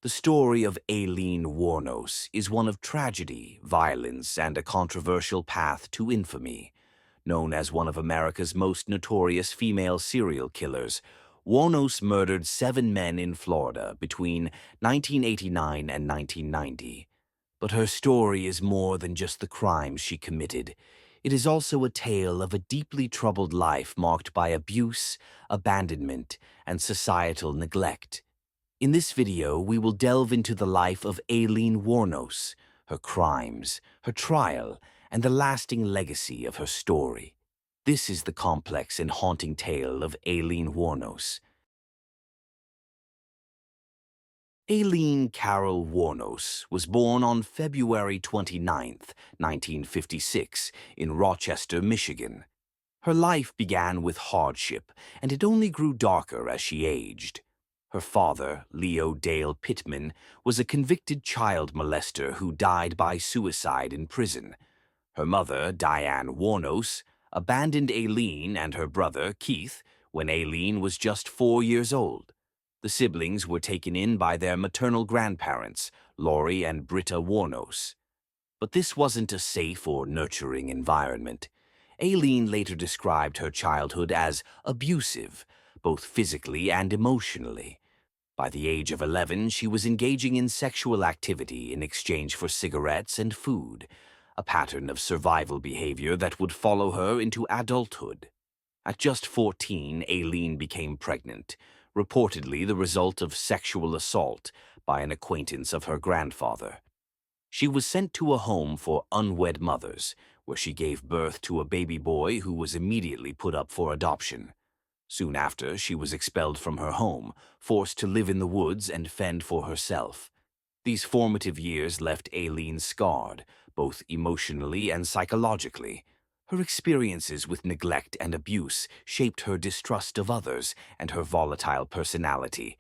The story of Aileen Wuornos is one of tragedy, violence, and a controversial path to infamy. Known as one of America's most notorious female serial killers, Wuornos murdered 7 men in Florida between 1989 and 1990. But her story is more than just the crimes she committed. It is also a tale of a deeply troubled life marked by abuse, abandonment, and societal neglect. In this video, we will delve into the life of Aileen Wuornos, her crimes, her trial, and the lasting legacy of her story. This is the complex and haunting tale of Aileen Wuornos. Aileen Carol Wuornos was born on February 29, 1956, in Rochester, Michigan. Her life began with hardship, and it only grew darker as she aged. Her father, Leo Dale Pittman, was a convicted child molester who died by suicide in prison. Her mother, Diane Wuornos, abandoned Aileen and her brother, Keith, when Aileen was just 4 years old. The siblings were taken in by their maternal grandparents, Laurie and Britta Wuornos. But this wasn't a safe or nurturing environment. Aileen later described her childhood as abusive, both physically and emotionally. By the age of 11, she was engaging in sexual activity in exchange for cigarettes and food, a pattern of survival behavior that would follow her into adulthood. At just 14, Aileen became pregnant, reportedly the result of sexual assault by an acquaintance of her grandfather. She was sent to a home for unwed mothers, where she gave birth to a baby boy who was immediately put up for adoption. Soon after, she was expelled from her home, forced to live in the woods and fend for herself. These formative years left Aileen scarred, both emotionally and psychologically. Her experiences with neglect and abuse shaped her distrust of others and her volatile personality.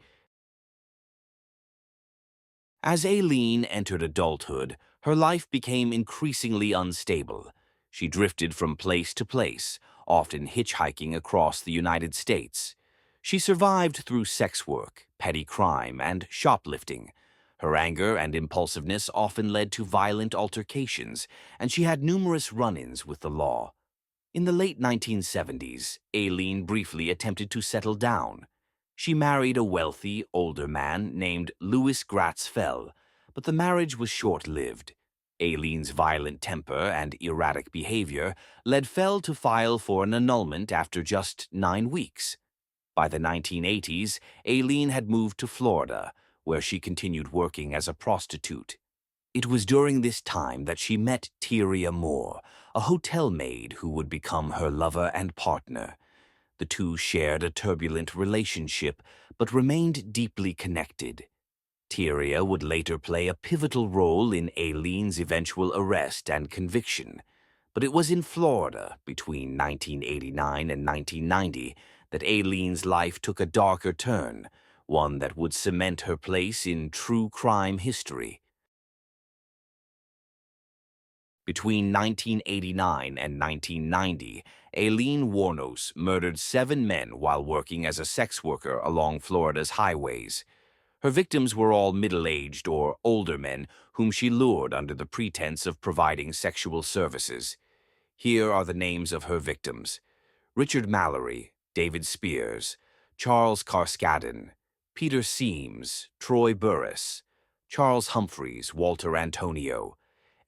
As Aileen entered adulthood, her life became increasingly unstable. She drifted from place to place, often hitchhiking across the United States. She survived through sex work, petty crime, and shoplifting. Her anger and impulsiveness often led to violent altercations, and she had numerous run-ins with the law. In the late 1970s, Aileen briefly attempted to settle down. She married a wealthy, older man named Louis Gratz-Fell, but the marriage was short-lived. Aileen's violent temper and erratic behavior led Fell to file for an annulment after just 9 weeks. By the 1980s, Aileen had moved to Florida, where she continued working as a prostitute. It was during this time that she met Tyria Moore, a hotel maid who would become her lover and partner. The two shared a turbulent relationship, but remained deeply connected. Tyria would later play a pivotal role in Aileen's eventual arrest and conviction. But it was in Florida, between 1989 and 1990, that Aileen's life took a darker turn, one that would cement her place in true crime history. Between 1989 and 1990, Aileen Wuornos murdered 7 men while working as a sex worker along Florida's highways. Her victims were all middle-aged or older men whom she lured under the pretense of providing sexual services. Here are the names of her victims: Richard Mallory, David Spears, Charles Carskadden, Peter Seams, Troy Burris, Charles Humphreys, Walter Antonio.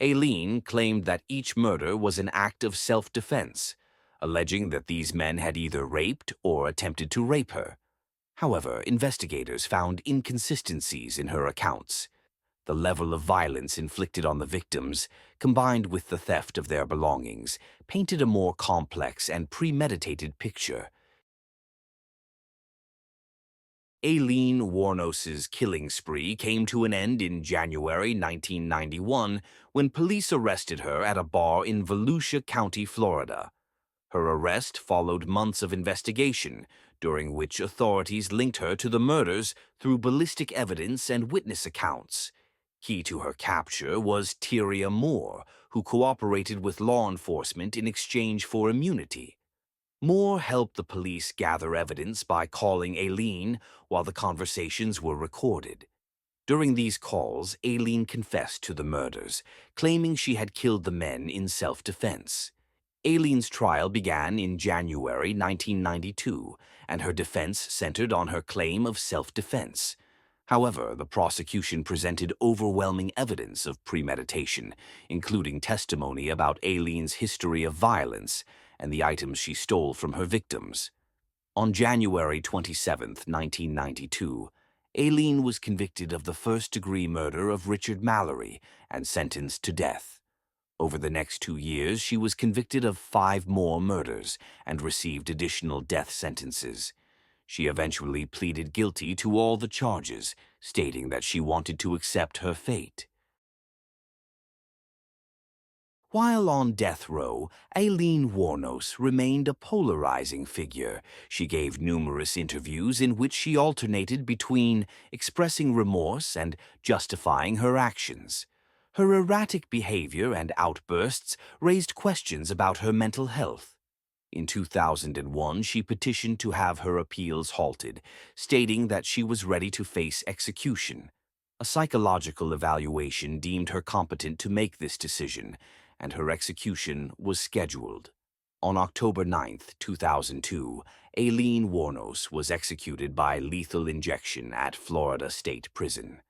Aileen claimed that each murder was an act of self-defense, alleging that these men had either raped or attempted to rape her. However, investigators found inconsistencies in her accounts. The level of violence inflicted on the victims, combined with the theft of their belongings, painted a more complex and premeditated picture. Aileen Wuornos's killing spree came to an end in January 1991 when police arrested her at a bar in Volusia County, Florida. Her arrest followed months of investigation, during which authorities linked her to the murders through ballistic evidence and witness accounts. Key to her capture was Tyria Moore, who cooperated with law enforcement in exchange for immunity. Moore helped the police gather evidence by calling Aileen while the conversations were recorded. During these calls, Aileen confessed to the murders, claiming she had killed the men in self-defense. Aileen's trial began in January 1992, and her defense centered on her claim of self-defense. However, the prosecution presented overwhelming evidence of premeditation, including testimony about Aileen's history of violence and the items she stole from her victims. On January 27, 1992, Aileen was convicted of the first-degree murder of Richard Mallory and sentenced to death. Over the next 2 years, she was convicted of 5 more murders and received additional death sentences. She eventually pleaded guilty to all the charges, stating that she wanted to accept her fate. While on death row, Aileen Wuornos remained a polarizing figure. She gave numerous interviews in which she alternated between expressing remorse and justifying her actions. Her erratic behavior and outbursts raised questions about her mental health. In 2001, she petitioned to have her appeals halted, stating that she was ready to face execution. A psychological evaluation deemed her competent to make this decision, and her execution was scheduled. On October 9, 2002, Aileen Wuornos was executed by lethal injection at Florida State Prison.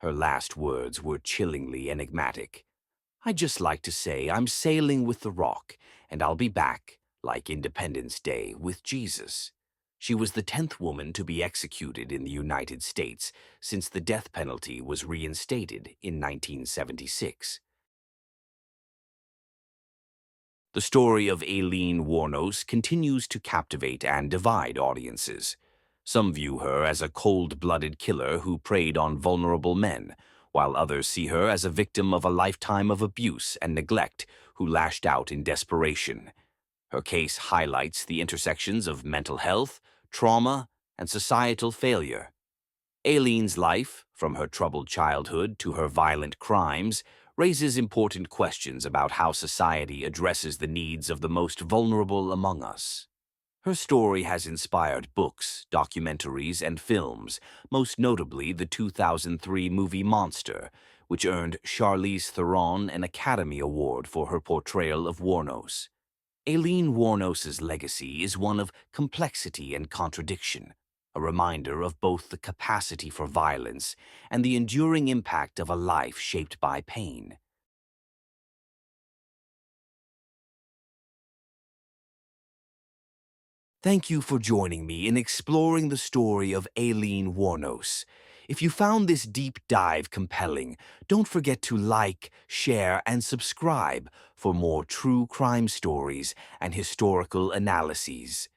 Her last words were chillingly enigmatic. "I'd just like to say I'm sailing with the Rock, and I'll be back, like Independence Day, with Jesus." She was the 10th woman to be executed in the United States since the death penalty was reinstated in 1976. The story of Aileen Wuornos continues to captivate and divide audiences. Some view her as a cold-blooded killer who preyed on vulnerable men, while others see her as a victim of a lifetime of abuse and neglect who lashed out in desperation. Her case highlights the intersections of mental health, trauma, and societal failure. Aileen's life, from her troubled childhood to her violent crimes, raises important questions about how society addresses the needs of the most vulnerable among us. Her story has inspired books, documentaries, and films, most notably the 2003 movie Monster, which earned Charlize Theron an Academy Award for her portrayal of Wuornos. Aileen Wuornos's legacy is one of complexity and contradiction, a reminder of both the capacity for violence and the enduring impact of a life shaped by pain. Thank you for joining me in exploring the story of Aileen Wuornos. If you found this deep dive compelling, don't forget to like, share, and subscribe for more true crime stories and historical analyses.